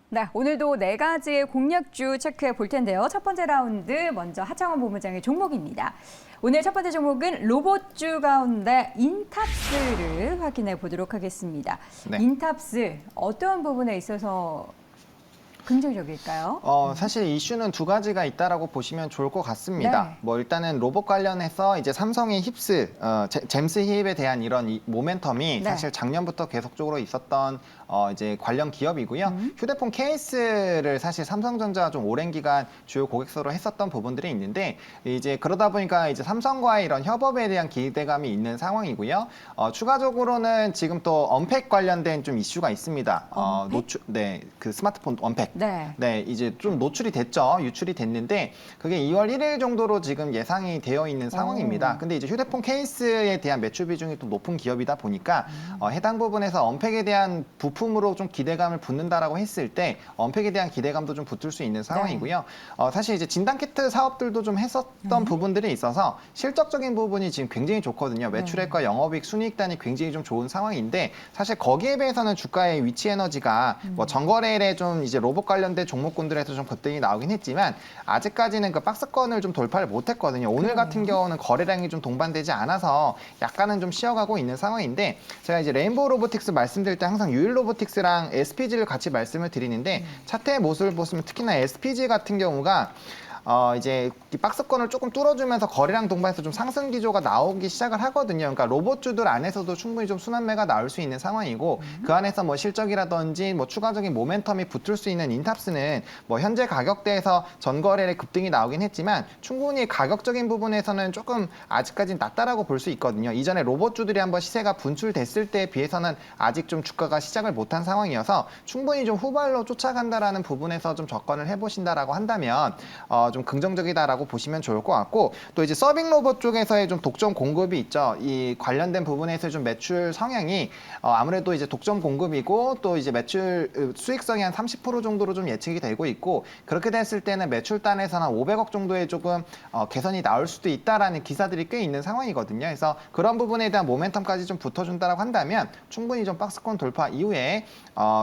네, 오늘도 네 가지의 공략주 체크해 볼 텐데요. 첫 번째 라운드 먼저 하창원 본부장의 종목입니다. 오늘 첫 번째 종목은 로봇주 가운데 인탑스를 확인해 보도록 하겠습니다. 네. 인탑스 어떤 부분에 있어서 긍정적일까요? 사실 이슈는 두 가지가 있다라고 보시면 좋을 것 같습니다. 네. 뭐 일단은 로봇 관련해서 이제 삼성의 힙스, 잼스 힙에 대한 이런 모멘텀이 네. 사실 작년부터 계속적으로 있었던 이제 관련 기업이고요. 휴대폰 케이스를 사실 삼성전자가 좀 오랜 기간 주요 고객사로 했었던 부분들이 있는데 이제 그러다 보니까 이제 삼성과의 이런 협업에 대한 기대감이 있는 상황이고요. 추가적으로는 지금 또 언팩 관련된 좀 이슈가 있습니다. 언팩? 그 스마트폰 언팩. 네. 네, 이제 좀 노출이 됐죠. 유출이 됐는데 그게 2월 1일 정도로 지금 예상이 되어 있는 상황입니다. 근데 이제 휴대폰 케이스에 대한 매출 비중이 또 높은 기업이다 보니까 해당 부분에서 언팩에 대한 부품으로 좀 기대감을 붙는다라고 했을 때 언팩에 대한 기대감도 좀 붙을 수 있는 상황이고요. 사실 이제 진단 키트 사업들도 좀 했었던 부분들이 있어서 실적적인 부분이 지금 굉장히 좋거든요. 매출액과 영업이익, 순이익단이 굉장히 좀 좋은 상황인데 사실 거기에 비해서는 주가의 위치 에너지가 뭐 정거래일에 좀 이제 로봇 관련된 종목군들에서 좀 급등이 나오긴 했지만 아직까지는 그 박스권을 좀 돌파를 못했거든요. 오늘 같은 경우는 거래량이 좀 동반되지 않아서 약간은 좀 쉬어가고 있는 상황인데 제가 이제 레인보우 로보틱스 말씀드릴 때 항상 유일 로보틱스랑 SPG를 같이 말씀을 드리는데 차트의 모습을 보시면 특히나 SPG 같은 경우가 이제 이 박스권을 조금 뚫어주면서 거래량 동반해서 좀 상승 기조가 나오기 시작을 하거든요. 그러니까 로봇주들 안에서도 충분히 좀 순환매가 나올 수 있는 상황이고 그 안에서 뭐 실적이라든지 뭐 추가적인 모멘텀이 붙을 수 있는 인탑스는 뭐 현재 가격대에서 전거래의 급등이 나오긴 했지만 충분히 가격적인 부분에서는 조금 아직까지는 낮다라고 볼 수 있거든요. 이전에 로봇주들이 한번 시세가 분출됐을 때에 비해서는 아직 좀 주가가 시작을 못한 상황이어서 충분히 좀 후발로 쫓아간다라는 부분에서 좀 접근을 해보신다라고 한다면 좀 긍정적이다라고 보시면 좋을 것 같고 또 이제 서빙 로봇 쪽에서의 좀 독점 공급이 있죠. 이 관련된 부분에서 좀 매출 성향이 아무래도 이제 독점 공급이고 또 이제 매출 수익성이 한 30% 정도로 좀 예측이 되고 있고 그렇게 됐을 때는 매출단에서는 한 500억 정도의 조금 개선이 나올 수도 있다라는 기사들이 꽤 있는 상황이거든요. 그래서 그런 부분에 대한 모멘텀까지 좀 붙어준다라고 한다면 충분히 좀 박스권 돌파 이후에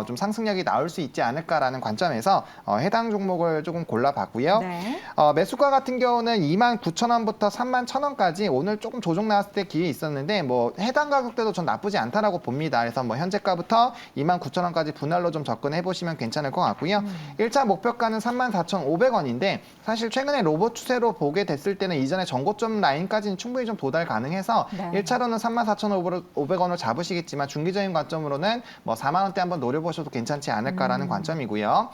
좀 상승력이 나올 수 있지 않을까라는 관점에서 해당 종목을 조금 골라봤고요. 네. 매수가 같은 경우는 29,000원부터 31,000원까지 오늘 조금 조정 나왔을 때 기회 있었는데 뭐 해당 가격대도 전 나쁘지 않다라고 봅니다. 그래서 뭐 현재가부터 29,000원까지 분할로 좀 접근해 보시면 괜찮을 것 같고요. 1차 목표가는 34,500원인데 사실 최근에 로봇 추세로 보게 됐을 때는 이전에 전고점 라인까지는 충분히 좀 도달 가능해서 네. 1차로는 34,500원을 잡으시겠지만 중기적인 관점으로는 뭐 4만 원대 한번 노려보셔도 괜찮지 않을까라는 관점이고요.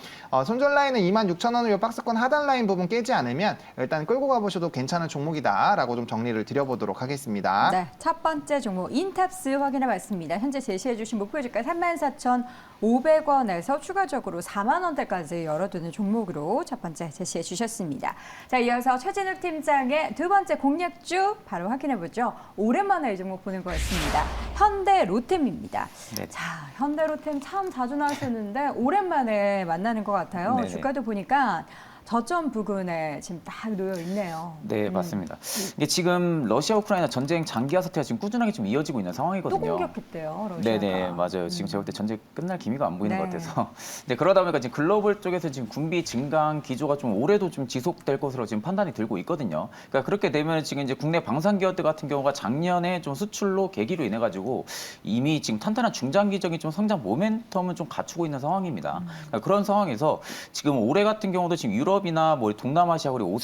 손절 라인은 26,000원을 요 박스권 하단 라인 부분 깨지 않으면 일단 끌고 가보셔도 괜찮은 종목이다라고 좀 정리를 드려보도록 하겠습니다. 네, 첫 번째 종목 인탑스 확인해 봤습니다. 현재 제시해 주신 목표 주가 34,500원에서 추가적으로 4만 원대까지 열어두는 종목으로 첫 번째 제시해 주셨습니다. 자, 이어서 최진욱 팀장의 두 번째 공략주 바로 확인해 보죠. 오랜만에 이 종목 보는 것 같습니다. 현대 로템입니다. 네. 자, 현대 로템 참 자주 나왔었는데 오랜만에 만나는 것 같아요. 네네. 주가도 보니까 저점 부근에 지금 딱 놓여 있네요. 네, 맞습니다. 이게 지금 러시아 우크라이나 전쟁 장기화 사태가 지금 꾸준하게 좀 이어지고 있는 또 상황이거든요. 공격했대요, 러시아가. 네네, 맞아요. 지금 제가 볼 때 전쟁 끝날 기미가 안 보이는 네. 것 같아서. 네, 그러다 보니까 지금 글로벌 쪽에서 지금 군비 증강 기조가 좀 올해도 좀 지속될 것으로 지금 판단이 들고 있거든요. 그러니까 그렇게 되면 지금 이제 국내 방산 기업들 같은 경우가 작년에 좀 수출로 계기로 인해 가지고 이미 지금 탄탄한 중장기적인 좀 성장 모멘텀은 좀 갖추고 있는 상황입니다. 그러니까 그런 상황에서 지금 올해 같은 경우도 지금 유럽이나 뭐 동남아시아 그리고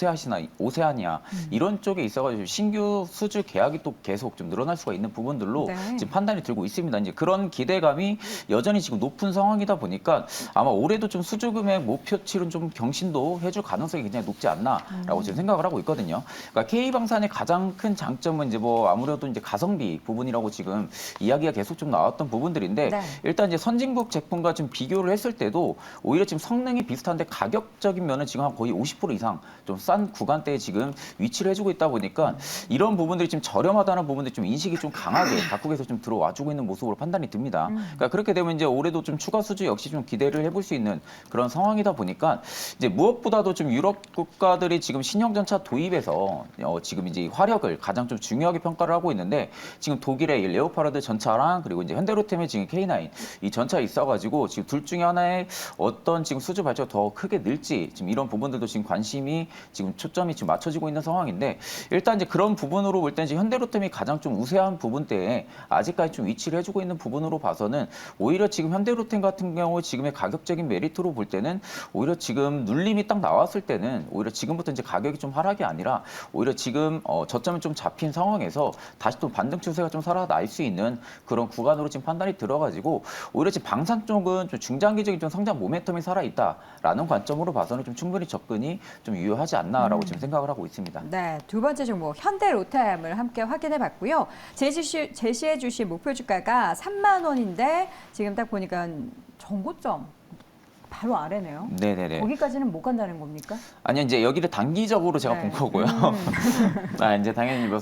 오세아니아 이런 쪽에 있어가지고 신규 수주 계약이 또 계속 좀 늘어날 수가 있는 부분들로 네. 지금 판단이 들고 있습니다. 이제 그런 기대감이 여전히 지금 높은 상황이다 보니까 아마 올해도 좀 수주 금액 목표치는 좀 경신도 해줄 가능성이 굉장히 높지 않나라고 지금 생각을 하고 있거든요. 그러니까 K방산의 가장 큰 장점은 이제 뭐 아무래도 이제 가성비 부분이라고 지금 이야기가 계속 좀 나왔던 부분들인데 일단 이제 선진국 제품과 좀 비교를 했을 때도 오히려 지금 성능이 비슷한데 가격적인 면은 지금 지금 한 거의 50% 이상 좀 싼 구간대에 지금 위치를 해주고 있다 보니까 이런 부분들이 지금 저렴하다는 부분들이 좀 인식이 좀 강하게 각국에서 좀 들어와주고 있는 모습으로 판단이 듭니다. 그러니까 그렇게 되면 이제 올해도 좀 추가 수주 역시 좀 기대를 해볼 수 있는 그런 상황이다 보니까 이제 무엇보다도 좀 유럽 국가들이 지금 신형전차 도입에서 지금 이제 화력을 가장 좀 중요하게 평가를 하고 있는데 지금 독일의 이 레오파르드 전차랑 그리고 이제 현대로템의 지금 K9 이 전차 있어가지고 지금 둘 중에 하나에 어떤 지금 수주 발주가 더 크게 늘지 지금 이런 부분들도 지금 관심이 지금 초점이 지금 맞춰지고 있는 상황인데 일단 이제 그런 부분으로 볼 때는 현대로템이 가장 좀 우세한 부분대에 아직까지 좀 위치를 해주고 있는 부분으로 봐서는 오히려 지금 현대로템 같은 경우 지금의 가격적인 메리트로 볼 때는 오히려 지금 눌림이 딱 나왔을 때는 오히려 지금부터 이제 가격이 좀 하락이 아니라 오히려 지금 저점이 좀 잡힌 상황에서 다시 또 반등 추세가 좀 살아날 수 있는 그런 구간으로 지금 판단이 들어가지고 오히려 지금 방산 쪽은 좀 중장기적인 좀 성장 모멘텀이 살아있다라는 관점으로 봐서는 좀 충분히 접근이 좀 유효하지 않나라고 지금 생각을 하고 있습니다. 네, 두 번째 종목 현대로템을 함께 확인해 봤고요. 제시해 주신 목표 주가가 3만 원인데 지금 딱 보니까 정고점 바로 아래네요. 네네네. 거기까지는 못 간다는 겁니까? 아니요, 이제 여기를 단기적으로 제가 네. 본 거고요. 이제 당연히 뭐,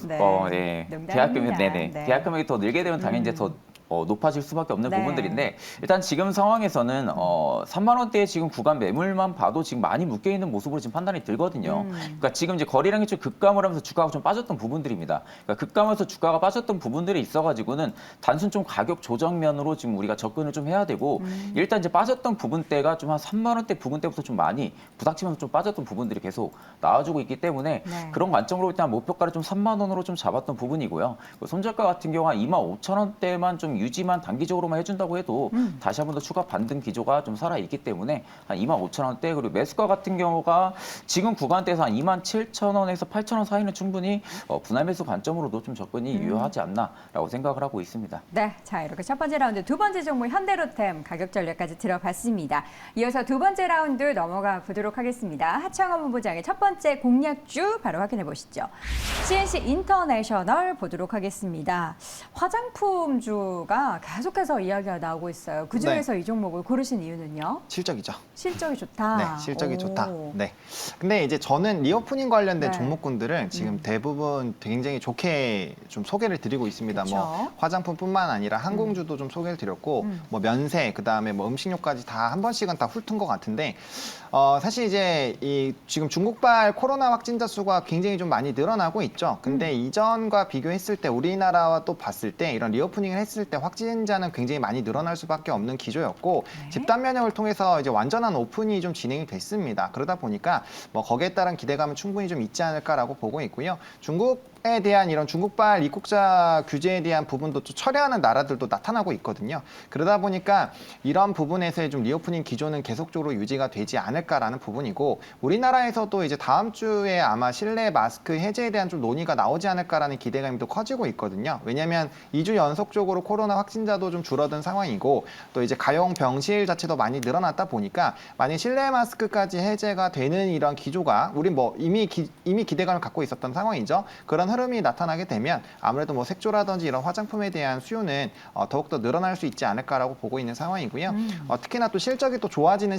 네. 계약금이, 농담입니다. 네네. 네. 계약금액이 더 늘게 되면 당연히 이제 더 높아질 수밖에 없는 네. 부분들인데 일단 지금 상황에서는 3만 원대의 지금 구간 매물만 봐도 지금 많이 묶여 있는 모습으로 지금 판단이 들거든요. 그러니까 지금 이제 거래량이 좀 급감을 하면서 주가가 좀 빠졌던 부분들입니다. 그러니까 급감해서 주가가 빠졌던 부분들이 있어가지고는 단순 좀 가격 조정면으로 지금 우리가 접근을 좀 해야 되고 일단 이제 빠졌던 부분대가 좀 한 3만 원대 부분대부터 좀 많이 부닥치면서 좀 빠졌던 부분들이 계속 나와주고 있기 때문에 네. 그런 관점으로 일단 목표가를 좀 3만 원으로 좀 잡았던 부분이고요. 손절가 같은 경우 한 2만 5천 원대만 좀 유지만 단기적으로만 해준다고 해도 다시 한 번 더 추가 반등 기조가 좀 살아있기 때문에 한 2만 5천 원대 그리고 매수가 같은 경우가 지금 구간대에서 한 2만 7천 원에서 8천 원 사이는 충분히 분할 매수 관점으로도 좀 접근이 유효하지 않나라고 생각을 하고 있습니다. 네, 자 이렇게 첫 번째 라운드 두 번째 종목 현대로템 가격 전략까지 들어봤습니다. 이어서 두 번째 라운드 넘어가 보도록 하겠습니다. 하창원 본부장의 첫 번째 공략주 바로 확인해 보시죠. CNC 인터내셔널 보도록 하겠습니다. 화장품주가 계속해서 이야기가 나오고 있어요. 그 중에서 이 종목을 고르신 이유는요? 실적이죠. 실적이 좋다. 네, 실적이 좋다. 오. 네. 근데 이제 저는 리오프닝 관련된 네. 종목군들을 지금 대부분 굉장히 좋게 좀 소개를 드리고 있습니다. 그쵸. 뭐 화장품뿐만 아니라 항공주도 좀 소개를 드렸고 뭐 면세, 그다음에 뭐 음식료까지 다 한 번씩은 다 훑은 것 같은데 사실 이제 이 지금 중국발 코로나 확진자 수가 굉장히 좀 많이 늘어나고 있죠. 근데 이전과 비교했을 때 우리나라와 또 봤을 때 이런 리오프닝을 했을 때 확진자는 굉장히 많이 늘어날 수밖에 없는 기조였고 네. 집단 면역을 통해서 이제 완전한 오픈이 좀 진행이 됐습니다. 그러다 보니까 뭐 거기에 따른 기대감은 충분히 좀 있지 않을까라고 보고 있고요. 중국에 대한 이런 중국발 입국자 규제에 대한 부분도 좀 철회하는 나라들도 나타나고 있거든요. 그러다 보니까 이런 부분에서의 좀 리오프닝 기조는 계속적으로 유지가 되지 않을까라는 부분이고 우리나라에서도 이제 다음 주에 아마 실내 마스크 해제에 대한 좀 논의가 나오지 않을까라는 기대감이 또 커지고 있거든요. 왜냐하면 2주 연속적으로 코로나 확진자도 좀 줄어든 상황이고 또 이제 가용 병실 자체도 많이 늘어났다 보니까 만약 실내 마스크까지 해제가 되는 이런 기조가 우리 뭐 이미 기대감을 갖고 있었던 상황이죠. 그런 흐름이 나타나게 되면 아무래도 뭐 색조라든지 이런 화장품에 대한 수요는 더욱더 늘어날 수 있지 않을까라고 보고 있는 상황이고요. 특히나 또 실적이 또 좋아지는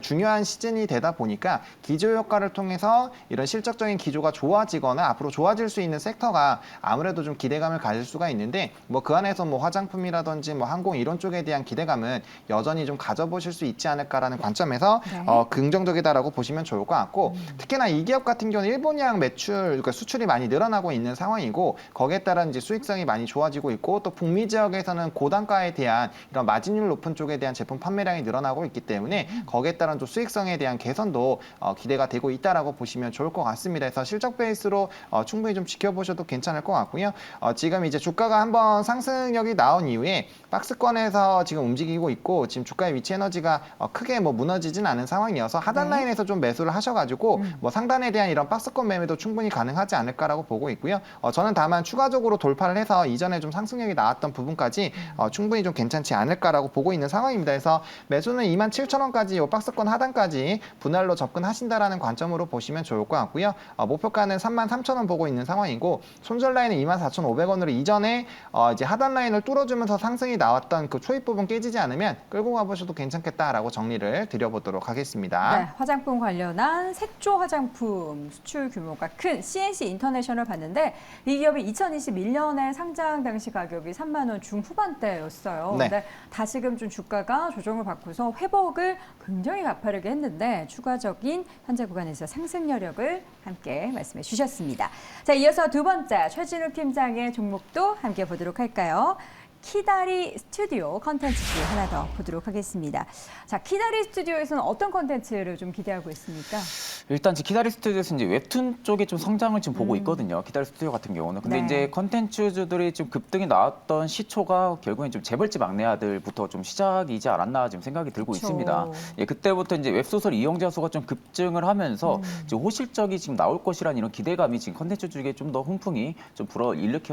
중요한 시즌이 되다 보니까 기조 효과를 통해서 이런 실적적인 기조가 좋아지거나 앞으로 좋아질 수 있는 섹터가 아무래도 좀 기대감을 가질 수가 있는데 뭐 그 안에서 뭐 화장품이라든지 뭐 항공 이런 쪽에 대한 기대감은 여전히 좀 가져보실 수 있지 않을까라는 관점에서 네. 긍정적이다라고 보시면 좋을 것 같고 특히나 이 기업 같은 경우는 일본양 매출, 그러니까 수출이 많이 늘어나고 있는 상황이고 거기에 따른 이제 수익성이 많이 좋아지고 있고 또 북미 지역에서는 고단가에 대한 이런 마진율 높은 쪽에 대한 제품 판매량이 늘어나고 있기 때문에 거기에 따른 또 수익성에 대한 개선도 기대가 되고 있다라고 보시면 좋을 것 같습니다. 그래서 실적 베이스로 충분히 좀 지켜보셔도 괜찮을 것 같고요. 지금 이제 주가가 한번 상승력이 나온 이후에 박스권에서 지금 움직이고 있고 지금 주가의 위치 에너지가 크게 뭐 무너지진 않은 상황이어서 하단 라인에서 좀 매수를 하셔가지고 뭐 상단에 대한 이런 박스권 매매도 충분히 가능하지 않을까라고 보고 있고요. 있고요. 저는 다만 추가적으로 돌파를 해서 이전에 좀 상승력이 나왔던 부분까지 충분히 좀 괜찮지 않을까라고 보고 있는 상황입니다. 그래서 매수는 27,000원까지 이 박스권 하단까지 분할로 접근하신다라는 관점으로 보시면 좋을 것 같고요. 목표가는 33,000원 보고 있는 상황이고 손절 라인은 24,500원으로 이전에 이제 하단 라인을 뚫어주면서 상승이 나왔던 그 초입 부분 깨지지 않으면 끌고 가보셔도 괜찮겠다라고 정리를 드려보도록 하겠습니다. 네, 화장품 관련한 색조 화장품 수출 규모가 큰 CNC 인터내셔널 봤는데 이 기업이 2021년에 상장 당시 가격이 3만 원 중후반대였어요. 네. 근데 다시금 좀 주가가 조정을 받고서 회복을 굉장히 가파르게 했는데 추가적인 현재 구간에서 상승 여력을 함께 말씀해 주셨습니다. 자, 이어서 두 번째 최진욱 팀장의 종목도 함께 보도록 할까요? 키다리 스튜디오 컨텐츠 하나 더 보도록 하겠습니다. 자, 키다리 스튜디오에서는 어떤 컨텐츠를 좀 기대하고 있습니까? 일단 키다리 스튜디오에서 이제 웹툰 쪽에 좀 성장을 지금 보고 있거든요. 키다리 스튜디오 같은 경우는. 근데 네. 이제 컨텐츠주들이 좀 급등이 나왔던 시초가 결국엔 좀 재벌집 막내 아들부터 좀 시작이지 않았나 지금 생각이 들고 그쵸. 있습니다. 예, 그때부터 이제 웹소설 이용자 수가 좀 급증을 하면서 지금 호실적이 지금 나올 것이라는 이런 기대감이 지금 컨텐츠 쪽에 좀 더 훈풍이 좀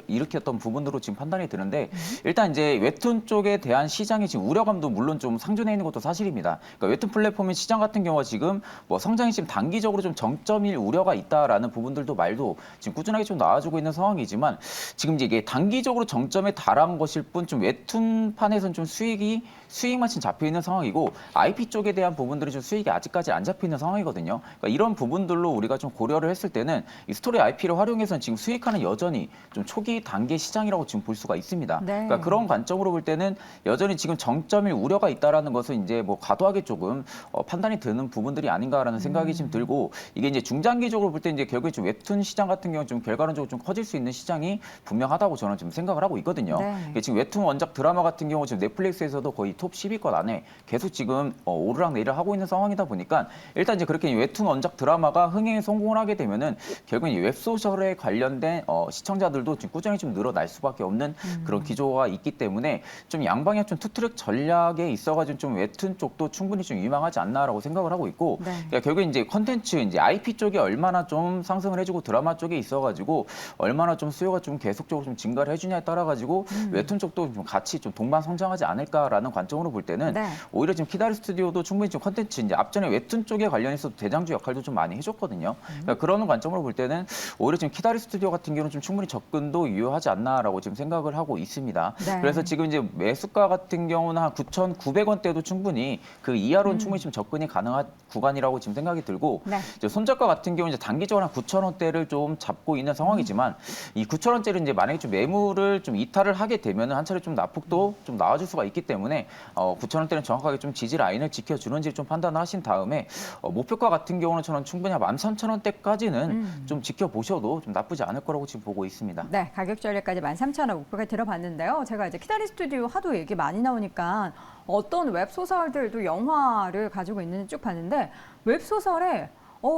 일으켰던 부분으로 지금 판단이 드는데 일단 이제 웹툰 쪽에 대한 시장의 지금 우려감도 물론 좀 상존해 있는 것도 사실입니다. 그러니까 웹툰 플랫폼의 시장 같은 경우가 지금 뭐 성장이 지금 단기적으로 좀 정점일 우려가 있다라는 부분들도 말도 지금 꾸준하게 좀 나와주고 있는 상황이지만 지금 이게 단기적으로 정점에 달한 것일 뿐 좀 웹툰판에서는 좀 수익만 지금 잡혀 있는 상황이고 IP 쪽에 대한 부분들이 좀 수익이 아직까지 안 잡혀 있는 상황이거든요. 그러니까 이런 부분들로 우리가 좀 고려를 했을 때는 이 스토리 IP를 활용해서는 지금 수익하는 여전히 좀 초기 단계 시장이라고 지금 볼 수가 있습니다. 네. 그러니까 그런 관점으로 볼 때는 여전히 지금 정점일 우려가 있다라는 것은 이제 뭐 과도하게 조금 판단이 드는 부분들이 아닌가라는 생각이 지금 들고 이게 이제 중장기적으로 볼 때 이제 결국에 좀 웹툰 시장 같은 경우 좀 결과론적으로 좀 커질 수 있는 시장이 분명하다고 저는 지금 생각을 하고 있거든요. 네. 이게 지금 웹툰 원작 드라마 같은 경우 지금 넷플릭스에서도 거의 톱 10위권 안에 계속 지금 오르락내리락 하고 있는 상황이다 보니까 일단 이제 그렇게 웹툰 원작 드라마가 흥행에 성공을 하게 되면은 결국은 이 웹소설에 관련된 시청자들도 지금 꾸준히 좀 늘어날 수밖에 없는 그런 기조가 있기 때문에 좀 양방향 좀 투트랙 전략에 있어가지고 좀 웹툰 쪽도 충분히 좀 유망하지 않나라고 생각을 하고 있고 네. 그러니까 결국에 이제 컨텐츠 이제 IP 쪽이 얼마나 좀 상승을 해주고 드라마 쪽에 있어가지고 얼마나 좀 수요가 좀 계속적으로 좀 증가를 해주냐에 따라 가지고 웹툰 쪽도 좀 같이 좀 동반 성장하지 않을까라는 관점으로 볼 때는 네. 오히려 지금 키다리 스튜디오도 충분히 좀 컨텐츠 이제 앞전에 웹툰 쪽에 관련해서 대장주 역할도 좀 많이 해줬거든요. 그러니까 그런 관점으로 볼 때는 오히려 지금 키다리 스튜디오 같은 경우는 좀 충분히 접근도 유효하지 않나라고 지금 생각을 하고 있습니다. 네. 그래서 지금 이제 매수가 같은 경우는 한 9,900원대도 충분히 그 이하로는 충분히 지금 접근이 가능한 구간이라고 지금 생각이 들고 네. 이제 손절가 같은 경우는 이제 단기적으로 한 9,000원대를 좀 잡고 있는 상황이지만 이 9,000원대를 이제 만약에 좀 매물을 좀 이탈을 하게 되면은 한 차례 좀 낙폭도 좀 나와줄 수가 있기 때문에 9,000원대는 정확하게 좀 지지 라인을 지켜주는지 좀 판단하신 다음에 목표가 같은 경우는 저는 충분히 한 13,000원대까지는 좀 지켜보셔도 좀 나쁘지 않을 거라고 지금 보고 있습니다. 네, 가격 전략까지 13,000원 목표가 들어봤는데요. 제가 이제 키다리 스튜디오 하도 얘기 많이 나오니까 어떤 웹소설들도 영화를 가지고 있는지 쭉 봤는데 웹소설에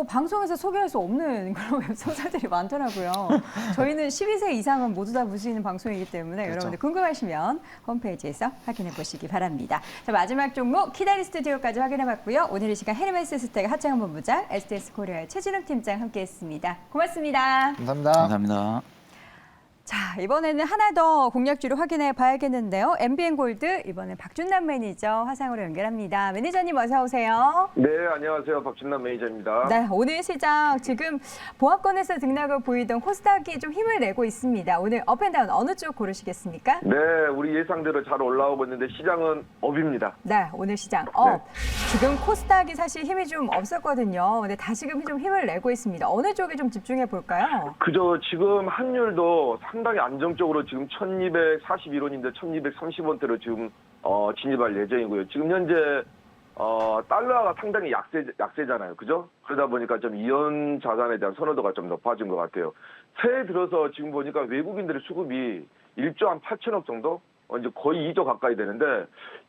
방송에서 소개할 수 없는 그런 웹소설들이 많더라고요. 저희는 12세 이상은 모두 다 볼 수 있는 방송이기 때문에 그렇죠. 여러분들 궁금하시면 홈페이지에서 확인해 보시기 바랍니다. 자, 마지막 종목 키다리 스튜디오까지 확인해 봤고요. 오늘 이 시간 헤르메스 스텍 하창원 본부장, SDS 코리아의 최진욱 팀장 함께했습니다. 고맙습니다. 감사합니다. 감사합니다. 자, 이번에는 하나 더 공략주를 확인해 봐야겠는데요. MBN 골드 이번엔 박준남 매니저 화상으로 연결합니다. 매니저님 어서 오세요. 네, 안녕하세요. 박준남 매니저입니다. 네, 오늘 시장 지금 보합권에서 등락을 보이던 코스닥이 좀 힘을 내고 있습니다. 오늘 업앤다운 어느 쪽 고르시겠습니까? 네, 우리 예상대로 잘 올라오고 있는데 시장은 업입니다. 네, 오늘 시장 업. 지금 코스닥이 사실 힘이 좀 없었거든요. 근데 다시금 좀 힘을 내고 있습니다. 어느 쪽에 좀 집중해 볼까요? 그저 지금 환율도 상당히 안정적으로 지금 1241원인데 1230원대로 지금 진입할 예정이고요. 지금 현재 달러가 상당히 약세잖아요. 그죠? 그러다 보니까 좀 이연 자산에 대한 선호도가 좀 높아진 것 같아요. 새해 들어서 지금 보니까 외국인들의 수급이 1조 한 8천억 정도? 이제 거의 2조 가까이 되는데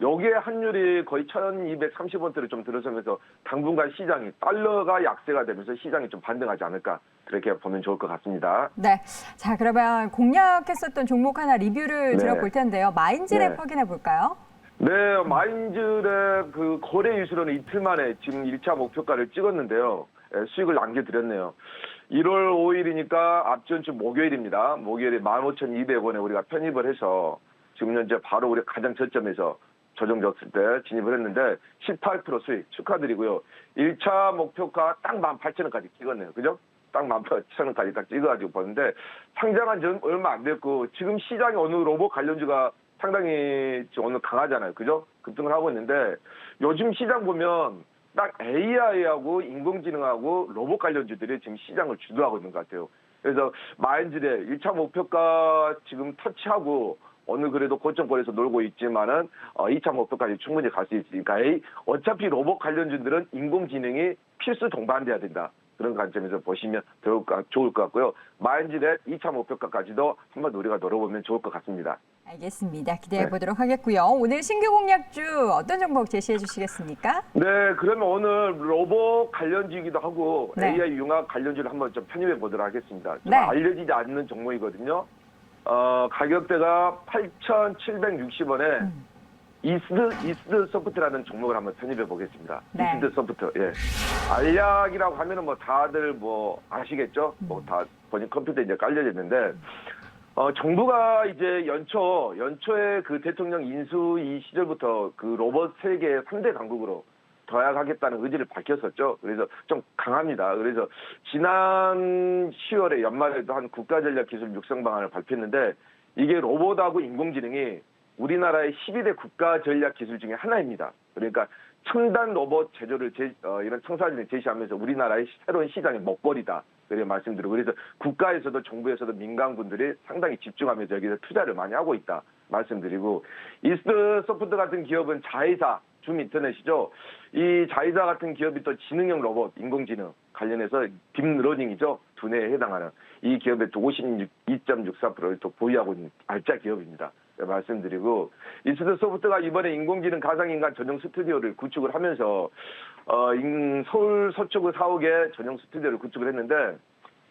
여기에 환율이 거의 1230원대로 좀 들어서면서 당분간 시장이 달러가 약세가 되면서 시장이 좀 반등하지 않을까 그렇게 보면 좋을 것 같습니다. 네. 자, 그러면 공략했었던 종목 하나 리뷰를 네. 들어볼 텐데요. 마인즈랩 네. 확인해 볼까요? 네, 마인즈의 그 거래 유수로는 이틀 만에 지금 1차 목표가를 찍었는데요. 수익을 남겨드렸네요. 1월 5일이니까 앞전 주 목요일입니다. 목요일에 15,200원에 우리가 편입을 해서 지금 현재 바로 우리 가장 저점에서 조정졌을 때 진입을 했는데 18% 수익 축하드리고요. 1차 목표가 딱 18,000원까지 찍었네요. 그죠? 딱 18,000원까지 딱 찍어가지고 보는데 상장한 지 얼마 안 됐고 지금 시장이 어느 로봇 관련주가 상당히 오늘 강하잖아요. 그죠? 급등을 하고 있는데 요즘 시장 보면 딱 AI하고 인공지능하고 로봇 관련주들이 지금 시장을 주도하고 있는 것 같아요. 그래서 마인즈의 1차 목표가 지금 터치하고 오늘 그래도 고점권에서 놀고 있지만은 2차 목표까지 충분히 갈 수 있으니까 어차피 로봇 관련주들은 인공지능이 필수 동반돼야 된다. 그런 관점에서 보시면 좋을 것 같고요. 마인즈의 2차 목표가까지도 한번 우리가 노려보면 좋을 것 같습니다. 알겠습니다. 기대해 보도록 하겠고요. 오늘 신규 공략주 어떤 종목 제시해 주시겠습니까? 네, 그러면 오늘 로봇 관련주이기도 하고 네. AI 융합 관련주를 한번 좀 편입해 보도록 하겠습니다. 좀 네. 알려지지 않는 종목이거든요. 가격대가 8,760원에 이스트 소프트라는 종목을 한번 편입해 보겠습니다. 네. 이스트 소프트, 예. 알약이라고 하면은 뭐 다들 뭐 아시겠죠? 뭐 다 본인 컴퓨터에 이제 깔려져 있는데, 정부가 이제 연초에 그 대통령 인수위 시절부터 그 로봇 세계 3대 강국으로 도약하겠다는 의지를 밝혔었죠. 그래서 좀 강합니다. 그래서 지난 10월에 연말에도 한 국가전략기술 육성 방안을 발표했는데 이게 로봇하고 인공지능이 우리나라의 12대 국가전략기술 중에 하나입니다. 그러니까 첨단 로봇 제조를 이런 청사진을 제시하면서 우리나라의 새로운 시장의 먹거리다. 그렇게 말씀드리고 그래서 국가에서도 정부에서도 민간분들이 상당히 집중하면서 여기서 투자를 많이 하고 있다. 말씀드리고 이스트 소프트 같은 기업은 자회사 줌 인터넷이죠. 이 자회사 같은 기업이 또 지능형 로봇, 인공지능 관련해서 딥러닝이죠. 두뇌에 해당하는 이 기업의 또 52.64%를 또 보유하고 있는 알짜 기업입니다. 말씀드리고 이스트 소프트가 이번에 인공지능 가상인간 전용 스튜디오를 구축을 하면서 서울 서초구 사옥에 전용 스튜디오를 구축을 했는데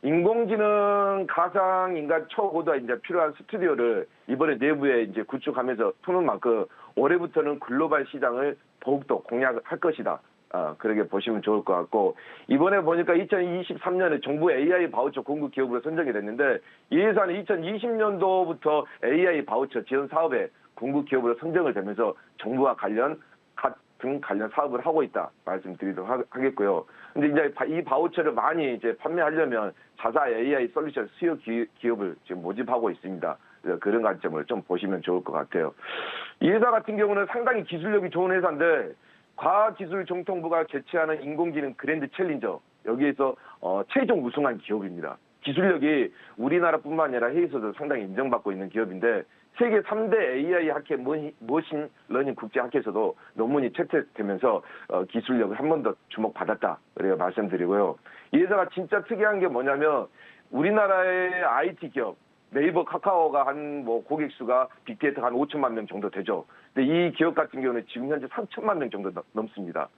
인공지능 가상인간 초고도가 이제 필요한 스튜디오를 이번에 내부에 이제 구축하면서 푸는 만큼 올해부터는 글로벌 시장을 더욱더 공략할 것이다. 그렇게 보시면 좋을 것 같고 이번에 보니까 2023년에 정부 AI 바우처 공급 기업으로 선정이 됐는데 이 회사는 2020년도부터 AI 바우처 지원 사업에 공급 기업으로 선정을 되면서 정부와 같은 관련 사업을 하고 있다 말씀드리도록 하겠고요. 근데 이제 이 바우처를 많이 이제 판매하려면 자사 AI 솔루션 수요 기업을 지금 모집하고 있습니다. 그런 관점을 좀 보시면 좋을 것 같아요. 이 회사 같은 경우는 상당히 기술력이 좋은 회사인데 과학기술정통부가 개최하는 인공지능 그랜드 챌린저 여기에서 최종 우승한 기업입니다. 기술력이 우리나라뿐만 아니라 해외에서도 상당히 인정받고 있는 기업인데 세계 3대 AI 학회 머신 러닝 국제 학회에서도 논문이 채택되면서 기술력을 한 번 더 주목받았다. 그래서 말씀드리고요. 이 회사가 진짜 특이한 게 뭐냐면 우리나라의 IT 기업 네이버 카카오가 한 고객 수가 빅데이터가 한 5천만 명 정도 되죠. 근데 이 기업 같은 경우는 지금 현재 3천만 명 정도 넘습니다.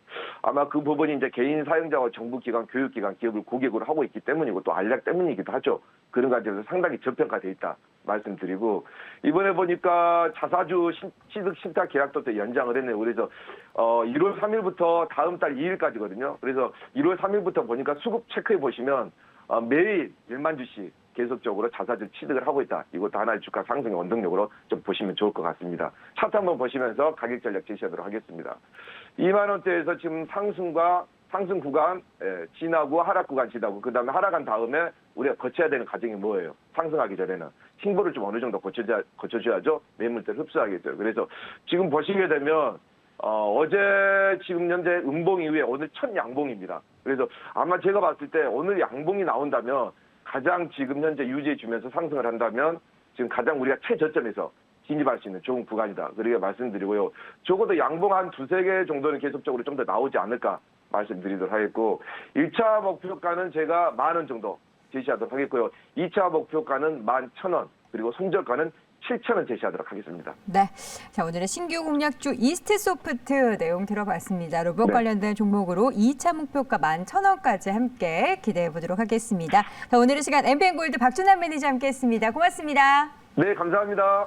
아마 그 부분이 이제 개인 사용자와 정부기관, 교육기관, 기업을 고객으로 하고 있기 때문이고 또 알약 때문이기도 하죠. 그런 관점에서 상당히 저평가돼 있다 말씀드리고 이번에 보니까 자사주 취득 신탁 계약도 또 연장을 했네요. 그래서 1월 3일부터 다음 달 2일까지거든요. 그래서 1월 3일부터 보니까 수급 체크해 보시면 매일 1만 주씩 계속적으로 자사주 취득을 하고 있다. 이것도 하나의 주가 상승의 원동력으로 좀 보시면 좋을 것 같습니다. 차트 한번 보시면서 가격 전략 제시하도록 하겠습니다. 2만 원대에서 지금 상승 구간 지나고 하락 구간 지나고 그다음에 하락한 다음에 우리가 거쳐야 되는 과정이 뭐예요? 상승하기 전에는 횡보를 좀 어느 정도 거쳐줘야죠. 매물대를 흡수하겠죠. 그래서 지금 보시게 되면 어제 지금 현재 음봉 이후에 오늘 첫 양봉입니다. 그래서 아마 제가 봤을 때 오늘 양봉이 나온다면 가장 지금 현재 유지해 주면서 상승을 한다면 지금 가장 우리가 최저점에서 진입할 수 있는 좋은 구간이다. 그렇게 말씀드리고요. 적어도 양봉 한 2-3개 정도는 계속적으로 좀 더 나오지 않을까 말씀드리도록 하겠고 1차 목표가는 제가 10,000원 정도 제시하도록 하겠고요. 2차 목표가는 11,000원 그리고 손절가는 7,000원 제시하도록 하겠습니다. 네, 자 오늘의 신규 공략주 이스트 소프트 내용 들어봤습니다. 로봇 네. 관련된 종목으로 2차 목표가 11,000원까지 함께 기대해 보도록 하겠습니다. 자 오늘의 시간 MBN 골드 박준환 매니저 함께했습니다. 고맙습니다. 네, 감사합니다.